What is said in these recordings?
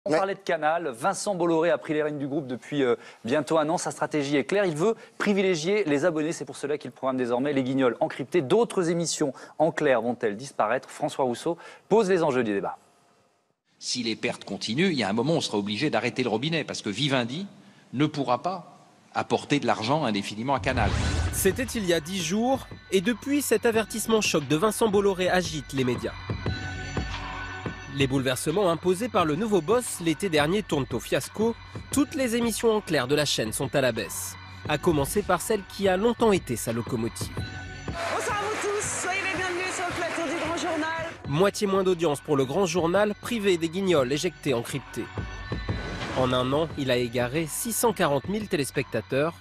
On parlait de Canal. Vincent Bolloré a pris les rênes du groupe depuis bientôt un an. Sa stratégie est claire. Il veut privilégier les abonnés. C'est pour cela qu'il programme désormais les Guignols encryptés. D'autres émissions en clair vont-elles disparaître? François Rousseau pose les enjeux du débat. Si les pertes continuent, il y a un moment où on sera obligé d'arrêter le robinet parce que Vivendi ne pourra pas apporter de l'argent indéfiniment à Canal. C'était il y a 10 jours et depuis, cet avertissement choc de Vincent Bolloré agite les médias. Les bouleversements imposés par le nouveau boss l'été dernier tournent au fiasco. Toutes les émissions en clair de la chaîne sont à la baisse. À commencer par celle qui a longtemps été sa locomotive. Bonsoir à vous tous, soyez les bienvenus sur le plateau du Grand Journal. Moitié moins d'audience pour le Grand Journal, privé des Guignols éjectés encryptés. En un an, il a égaré 640 000 téléspectateurs.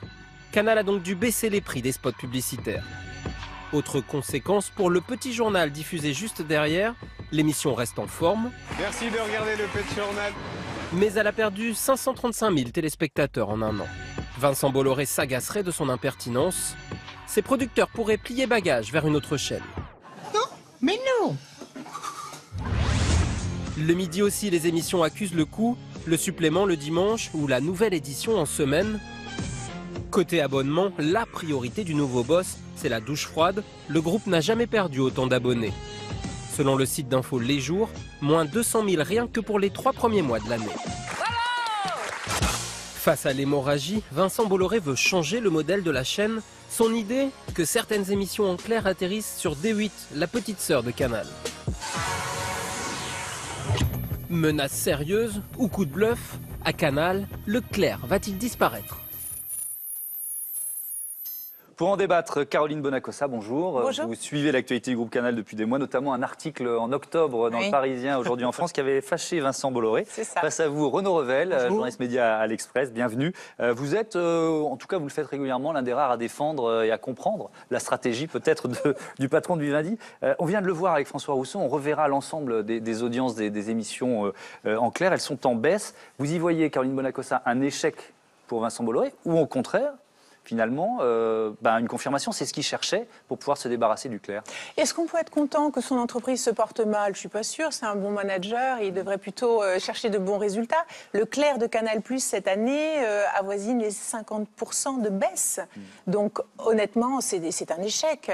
Canal a donc dû baisser les prix des spots publicitaires. Autre conséquence, pour le Petit Journal diffusé juste derrière, l'émission reste en forme. Merci de regarder le Petit Journal. Mais elle a perdu 535 000 téléspectateurs en un an. Vincent Bolloré s'agacerait de son impertinence. Ses producteurs pourraient plier bagage vers une autre chaîne. Non, mais non. Le midi aussi, les émissions accusent le coup. Le supplément le dimanche ou la nouvelle édition en semaine. Côté abonnement, la priorité du nouveau boss, c'est la douche froide. Le groupe n'a jamais perdu autant d'abonnés. Selon le site d'info Les Jours, moins 200 000 rien que pour les 3 premiers mois de l'année. Face à l'hémorragie, Vincent Bolloré veut changer le modèle de la chaîne. Son idée, que certaines émissions en clair atterrissent sur D8, la petite sœur de Canal. Menace sérieuse ou coup de bluff? À Canal, le clair va-t-il disparaître? Pour en débattre, Caroline Bonacossa, bonjour. Bonjour. Vous suivez l'actualité du groupe Canal depuis des mois, notamment un article en octobre dans le Parisien, aujourd'hui en France, qui avait fâché Vincent Bolloré. C'est ça. Face à vous, Renaud Revel, journaliste média à l'Express, bienvenue. Vous êtes, en tout cas vous le faites régulièrement, l'un des rares à défendre et à comprendre la stratégie peut-être du patron de Vivendi. On vient de le voir avec François Rousseau, on reverra l'ensemble des audiences des émissions en clair, elles sont en baisse. Vous y voyez, Caroline Bonacossa, un échec pour Vincent Bolloré ou au contraire finalement, une confirmation, c'est ce qu'il cherchait pour pouvoir se débarrasser du clair. Est-ce qu'on peut être content que son entreprise se porte mal? Je ne suis pas sûre, c'est un bon manager, il devrait plutôt chercher de bons résultats. Le clair de Canal+, cette année, avoisine les 50% de baisse. Donc honnêtement, c'est un échec.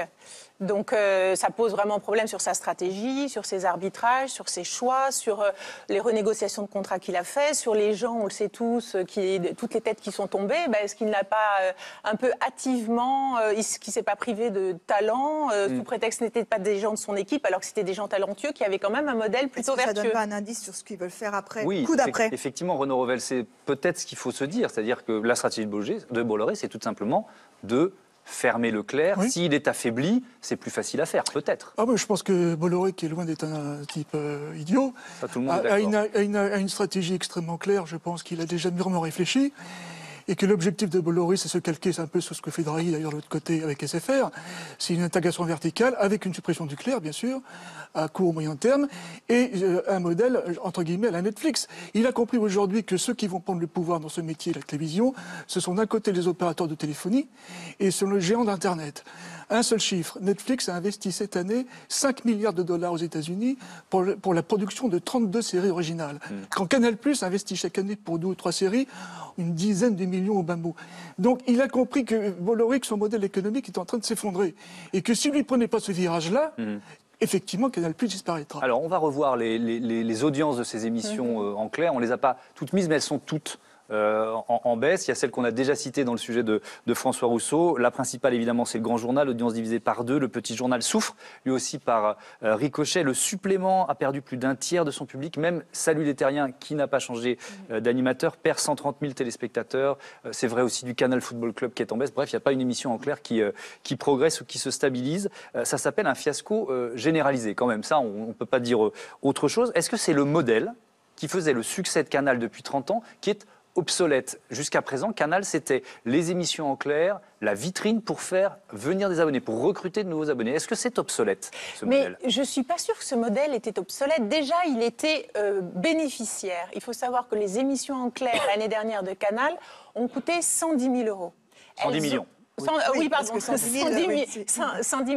Donc ça pose vraiment problème sur sa stratégie, sur ses arbitrages, sur ses choix, sur les renégociations de contrats qu'il a fait, sur les gens, on le sait tous, toutes les têtes qui sont tombées. Est-ce qu'il n'a pas un peu hâtivement, est-ce qu'il ne s'est pas privé de talent, sous prétexte que ce n'étaient pas des gens de son équipe, alors que c'était des gens talentueux qui avaient quand même un modèle plutôt vertueux? Ça ne donne pas un indice sur ce qu'ils veulent faire après, Oui, coup d'après. Effectivement, Renaud Revel, c'est peut-être ce qu'il faut se dire, c'est-à-dire que la stratégie de Bolloré, c'est tout simplement de fermer le clair. Oui. S'il est affaibli, c'est plus facile à faire, peut-être. Ah, je pense que Bolloré, qui est loin d'être un type idiot, Ça, tout le monde est d'accord. a une stratégie extrêmement claire. Je pense qu'il a déjà mûrement réfléchi. Et que l'objectif de Bolloré, c'est se calquer un peu sur ce que fait Draghi, d'ailleurs, de l'autre côté, avec SFR. C'est une intégration verticale, avec une suppression du clair, bien sûr, à court ou moyen terme, et un modèle, entre guillemets, à la Netflix. Il a compris aujourd'hui que ceux qui vont prendre le pouvoir dans ce métier, la télévision, ce sont d'un côté les opérateurs de téléphonie, et ce sont les géants d'Internet. Un seul chiffre, Netflix a investi cette année 5 milliards de dollars aux États-Unis pour la production de 32 séries originales. Quand Canal+ investit chaque année pour 2 ou 3 séries, une dizaine de millions au bas mot. Donc il a compris que Bolloré, que son modèle économique est en train de s'effondrer. Et que s'il ne lui prenait pas ce virage-là, effectivement, Canal+ disparaîtra. Alors, on va revoir les audiences de ces émissions en clair. On ne les a pas toutes mises, mais elles sont toutes en baisse. Il y a celle qu'on a déjà citée dans le sujet de François Rousseau. La principale, évidemment, c'est le Grand Journal, audience divisée par 2. Le Petit Journal souffre, lui aussi, par ricochet. Le supplément a perdu plus d'un tiers de son public. Même Salut les Terriens, qui n'a pas changé d'animateur, perd 130 000 téléspectateurs. C'est vrai aussi du Canal Football Club qui est en baisse. Bref, il n'y a pas une émission en clair qui progresse ou qui se stabilise. Ça s'appelle un fiasco généralisé, quand même. Ça, on ne peut pas dire autre chose. Est-ce que c'est le modèle qui faisait le succès de Canal depuis 30 ans, qui est obsolète? Jusqu'à présent, Canal, c'était les émissions en clair, la vitrine pour faire venir des abonnés, pour recruter de nouveaux abonnés. Est-ce que c'est obsolète, ce modèle? Mais je ne suis pas sûre que ce modèle était obsolète. Déjà, il était bénéficiaire. Il faut savoir que les émissions en clair l'année dernière de Canal ont coûté 110 000 euros. 110 millions. Oui, pardon, parce que 110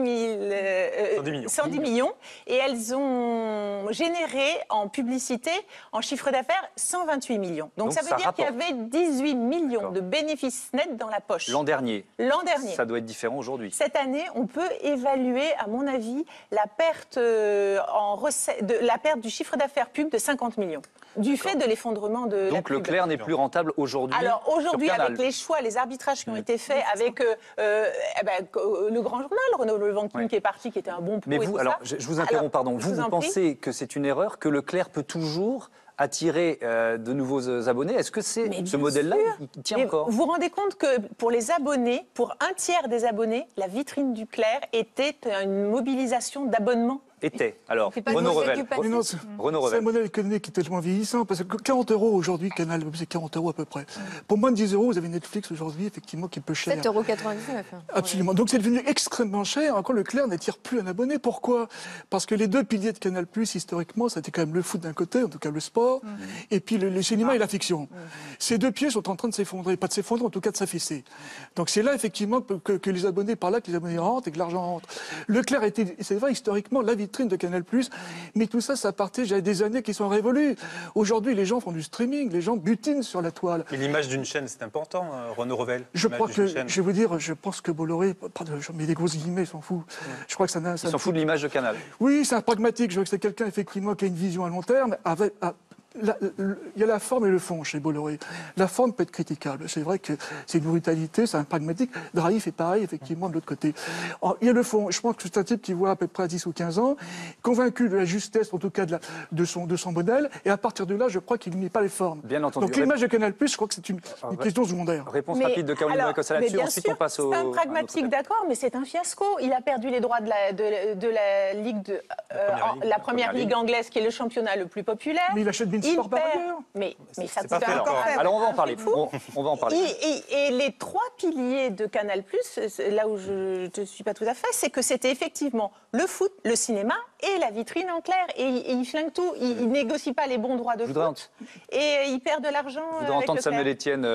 millions. Et elles ont généré en publicité, en chiffre d'affaires, 128 millions. Donc ça veut dire qu'il y avait 18 millions de bénéfices nets dans la poche. L'an dernier. L'an dernier. Ça doit être différent aujourd'hui. Cette année, on peut évaluer, à mon avis, la perte, la perte du chiffre d'affaires pub de 50 millions. Du fait de l'effondrement de la pub. Donc Leclerc n'est plus rentable aujourd'hui. Alors aujourd'hui, avec les choix, les arbitrages qui ont été faits, avec le grand journal, Renaud Levanquin qui est parti, qui était un bon pro. Mais vous, alors, je vous interromps, pardon. Vous pensez que c'est une erreur, que Leclerc peut toujours attirer de nouveaux abonnés? Est-ce que ce modèle-là, il tient encore? Vous vous rendez compte que pour les abonnés, pour un tiers des abonnés, la vitrine du Clair était une mobilisation d'abonnements? Alors, Renaud Revel. C'est un modèle économique qui est tellement vieillissant, parce que 40 € aujourd'hui, Canal, c'est 40 € à peu près. Pour moins de 10 €, vous avez Netflix aujourd'hui, effectivement, qui est peu cher. 7,99 €. Absolument. Donc c'est devenu extrêmement cher. Encore, Leclerc n'attire plus un abonné. Pourquoi? Parce que les deux piliers de Canal+, historiquement, c'était quand même le foot d'un côté, en tout cas le sport, et puis le cinéma et la fiction. Ces deux pieds sont en train de s'effondrer. Pas de s'effondrer, en tout cas de s'affaisser. Donc c'est là, effectivement, que les abonnés, par là, que les abonnés rentrent et que l'argent rentre. Leclerc était, c'est vrai, historiquement, la vitrine de Canal+, mais tout ça, ça partait, j'avais des années qui sont révolues. Aujourd'hui, les gens font du streaming, les gens butinent sur la toile. Mais l'image d'une chaîne, c'est important, Renaud Revel. Je crois que, je vais vous dire, je pense que Bolloré, je mets des grosses guillemets, il s'en fout. Je crois que ça n'a... Il s'en fout de l'image de Canal. Oui, c'est un pragmatique. Je vois que c'est quelqu'un, effectivement, qui a une vision à long terme, avec... Il y a la forme et le fond chez Bolloré. La forme peut être critiquable. C'est vrai que c'est une brutalité, c'est un pragmatique. Drahi fait pareil, effectivement, de l'autre côté. Alors, il y a le fond. Je pense que c'est un type qui voit à peu près à 10 ou 15 ans, convaincu de la justesse, en tout cas, de son modèle. Et à partir de là, je crois qu'il n'y met pas les formes. Bien entendu. Donc l'image de Canal+, je crois que c'est une question secondaire. Réponse rapide de Caroline Bracossa là-dessus. Ensuite, on passe au... C'est un pragmatique, d'accord, mais c'est un fiasco. Il a perdu les droits de la Ligue la première ligue anglaise, qui est le championnat le plus populaire. Mais il achète Beansport par ailleurs. Mais ça pas fait encore. Alors on va en parler. On va en parler. Et les trois piliers de Canal+, là où je ne suis pas tout à fait, c'est que c'était effectivement le foot, le cinéma et la vitrine en clair. Et il flingue tout. Il négocie pas les bons droits de foot. Et il perd de l'argent. Je voudrais entendre Samuel Etienne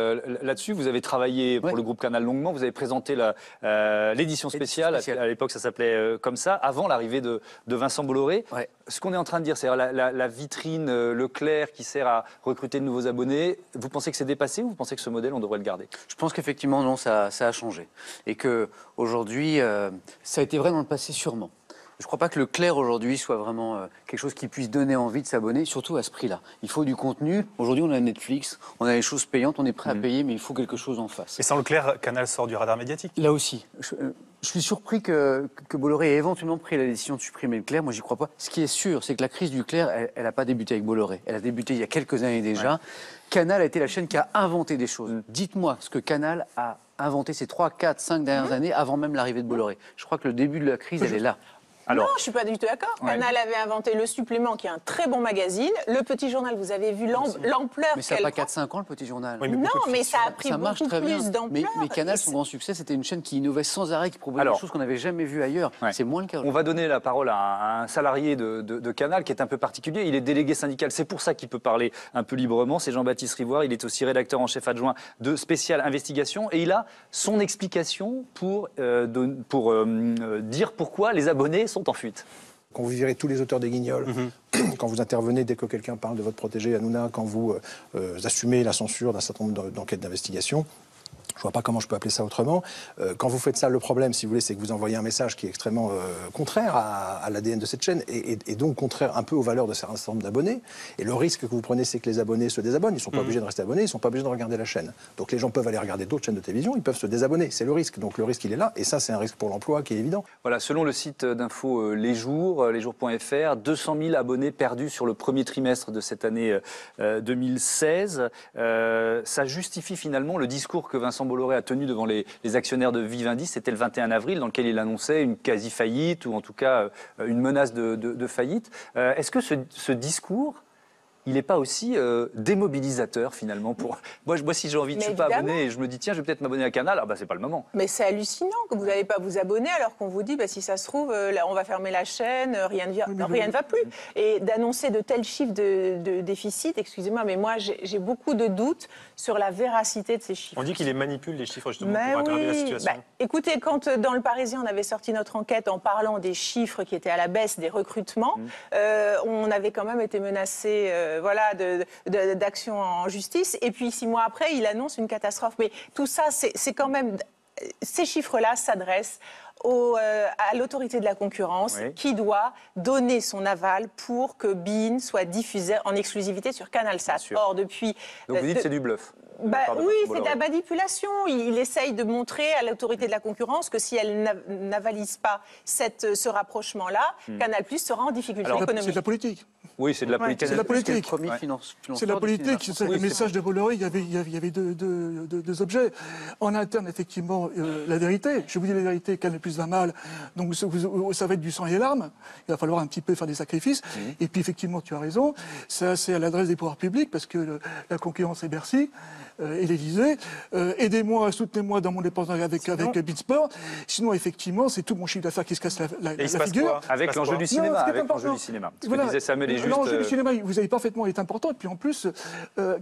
là-dessus. Vous avez travaillé pour le groupe Canal longuement. Vous avez présenté l'édition spéciale. À l'époque, ça s'appelait comme ça, avant l'arrivée de Vincent Bolloré. Ouais. Ce qu'on est en train de dire, c'est la vitrine Leclerc qui sert à recruter de nouveaux abonnés. Vous pensez que c'est dépassé ou vous pensez que ce modèle, on devrait le garder? Je pense qu'effectivement, non, ça a changé. Et qu'aujourd'hui, ça a été vrai dans le passé, sûrement. Je ne crois pas que Leclerc, aujourd'hui, soit vraiment quelque chose qui puisse donner envie de s'abonner, surtout à ce prix-là. Il faut du contenu. Aujourd'hui, on a Netflix, on a les choses payantes, on est prêt à payer, mais il faut quelque chose en face. Et sans Leclerc, Canal sort du radar médiatique. Là aussi. Je suis surpris que Bolloré ait éventuellement pris la décision de supprimer Leclerc. Moi, j'y crois pas. Ce qui est sûr, c'est que la crise du Leclerc, elle n'a pas débuté avec Bolloré. Elle a débuté il y a quelques années déjà. Ouais. Canal a été la chaîne qui a inventé des choses. Dites-moi ce que Canal a inventé ces 3, 4, 5 dernières années avant même l'arrivée de Bolloré. Je crois que le début de la crise, elle est là. Alors, non, je ne suis pas du tout d'accord. Ouais. Canal avait inventé Le Supplément, qui est un très bon magazine. Le Petit Journal, vous avez vu l'ampleur. Mais ça n'a pas 4-5 ans, Le Petit Journal. Oui, non, mais ça a pris ça beaucoup plus d'ampleur. Mais Canal, son grand succès, c'était une chaîne qui innovait sans arrêt, qui proposait des choses qu'on n'avait jamais vues ailleurs. Ouais. C'est moins le cas. On va donner la parole à un salarié de Canal qui est un peu particulier. Il est délégué syndical. C'est pour ça qu'il peut parler un peu librement. C'est Jean-Baptiste Rivoire. Il est aussi rédacteur en chef adjoint de Spécial Investigation. Et il a son explication pour dire pourquoi les abonnés sont en fuite. Quand vous virez tous les auteurs des Guignols, quand vous intervenez dès que quelqu'un parle de votre protégé Hanouna, quand vous assumez la censure d'un certain nombre d'enquêtes d'investigation, je ne vois pas comment je peux appeler ça autrement. Quand vous faites ça, le problème, si vous voulez, c'est que vous envoyez un message qui est extrêmement contraire à l'ADN de cette chaîne et donc contraire un peu aux valeurs de certains certain nombre d'abonnés. Et le risque que vous prenez, c'est que les abonnés se désabonnent. Ils ne sont pas obligés de rester abonnés, ils ne sont pas obligés de regarder la chaîne. Donc les gens peuvent aller regarder d'autres chaînes de télévision, ils peuvent se désabonner. C'est le risque. Donc le risque, il est là. Et ça, c'est un risque pour l'emploi qui est évident. Voilà, selon le site d'info Les Jours, lesjours.fr, 200 000 abonnés perdus sur le premier trimestre de cette année 2016. Ça justifie finalement le discours que Vincent Bolloré a tenu devant les actionnaires de Vivendi, c'était le 21 avril, dans lequel il annonçait une quasi-faillite ou en tout cas une menace de faillite. Est-ce que ce discours il n'est pas aussi démobilisateur finalement pour... Moi, si j'ai envie, je ne suis pas abonné et je me dis, tiens, je vais peut-être m'abonner à Canal, ah bah c'est pas le moment. Mais c'est hallucinant que vous n'allez pas vous abonner alors qu'on vous dit, bah, si ça se trouve, là, on va fermer la chaîne, rien ne va plus. Et d'annoncer de tels chiffres de déficit, excusez-moi, mais moi, j'ai beaucoup de doutes sur la véracité de ces chiffres. On dit qu'il les manipule, les chiffres, justement, pour aggraver la situation. Écoutez, quand dans Le Parisien, on avait sorti notre enquête en parlant des chiffres qui étaient à la baisse des recrutements, on avait quand même été menacé d'actions en justice. Et puis 6 mois après, il annonce une catastrophe. Mais tout ça, c'est quand même... Ces chiffres-là s'adressent à l'autorité de la concurrence qui doit donner son aval pour que beIN soit diffusé en exclusivité sur Canalsat. Or, depuis... Donc vous dites que c'est du bluff. Oui, c'est de la manipulation. Il essaye de montrer à l'autorité de la concurrence que si elle n'avalise pas ce rapprochement-là, Canal+ sera en difficulté économique. C'est de la politique. Oui, c'est de la politique. C'est de la politique. C'est de la politique. Le message de Bolloré, il y avait deux objets. En interne, effectivement, la vérité. Je vous dis la vérité, Canal+ va mal. Donc ça va être du sang et des larmes. Il va falloir un petit peu faire des sacrifices. Et puis, effectivement, tu as raison. C'est à l'adresse des pouvoirs publics parce que la concurrence est Bercy et l'Élysée. Aidez-moi, soutenez-moi dans mon dépense avec Beansport. Sinon, effectivement, c'est tout mon chiffre d'affaires qui se casse la figure. Avec l'enjeu du cinéma. Avec l'enjeu du cinéma. Ce que disait Samuel est juste. L'enjeu du cinéma, vous avez parfaitement été important. Et puis en plus,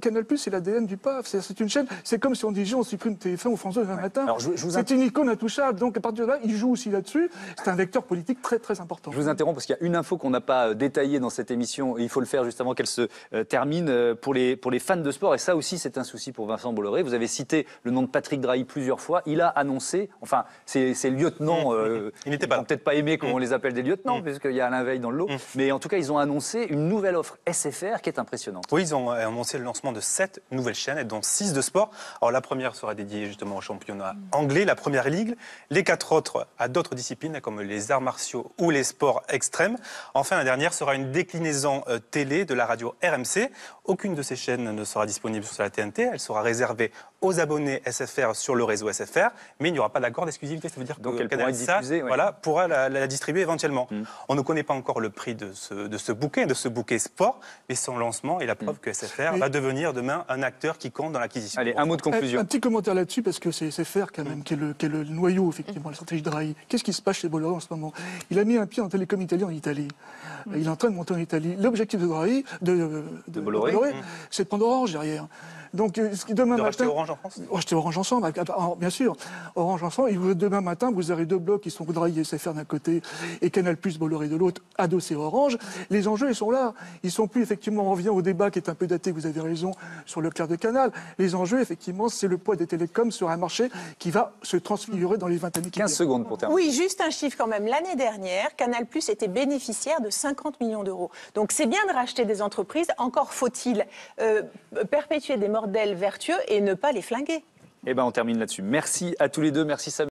Canal+, c'est l'ADN du PAF. C'est une chaîne. C'est comme si on disait on supprime TF1 ou France 2 le matin. C'est une icône intouchable. Donc à partir de là, il joue aussi là-dessus. C'est un vecteur politique très très important. Je vous interromps parce qu'il y a une info qu'on n'a pas détaillée dans cette émission. Il faut le faire juste avant qu'elle se termine pour les fans de sport. Et ça aussi, c'est un souci pour Vincent Bolloré. Vous avez cité le nom de Patrick Drahi plusieurs fois. Il a annoncé, enfin, ces lieutenants, ils n'ont peut-être pas aimé comment on les appelle des lieutenants, puisqu'il y a Alain Veil dans le lot. Mais en tout cas, ils ont annoncé une nouvelle offre SFR qui est impressionnante. Oui, ils ont annoncé le lancement de 7 nouvelles chaînes, dont 6 de sport. Alors la première sera dédiée justement au championnat anglais, la Première Ligue. Les 4 autres à d'autres disciplines, comme les arts martiaux ou les sports extrêmes. Enfin, la dernière sera une déclinaison télé de la radio RMC. Aucune de ces chaînes ne sera disponible sur la TNT. Elle sera réservée aux abonnés SFR sur le réseau SFR, mais il n'y aura pas d'accord d'exclusivité. Ça veut dire que Canalsat pourra la distribuer éventuellement. On ne connaît pas encore le prix de ce bouquet sport, mais son lancement est la preuve que SFR va devenir demain un acteur qui compte dans l'acquisition. Allez, un mot de conclusion. Un petit commentaire là-dessus, parce que c'est SFR quand même qui est le noyau, effectivement, la stratégie de Drahi. Qu'est-ce qui se passe chez Bolloré en ce moment? Il a mis un pied en télécom italien en Italie. Il est en train de monter en Italie. L'objectif de Drahi, de Bolloré, c'est de prendre Orange derrière. Donc, demain matin, racheter Orange en France. Racheter Orange ensemble, bien sûr. Orange ensemble. Et demain matin, vous aurez 2 blocs qui sont Drahi et SFR d'un côté et Canal+, Bolloré de l'autre, adossé Orange. Les enjeux, ils sont là. Ils sont plus, effectivement, on revient au débat qui est un peu daté, vous avez raison, sur le clair de Canal. Les enjeux, effectivement, c'est le poids des télécoms sur un marché qui va se transfigurer dans les 20 années qui viennent. 15 secondes pour terminer. Oui, juste un chiffre quand même. L'année dernière, Canal+ était bénéficiaire de 50 millions d'euros. Donc c'est bien de racheter des entreprises. Encore faut-il perpétuer des modèles vertueux et ne pas les flinguer. Eh bien, on termine là-dessus. Merci à tous les deux. Merci Samuel.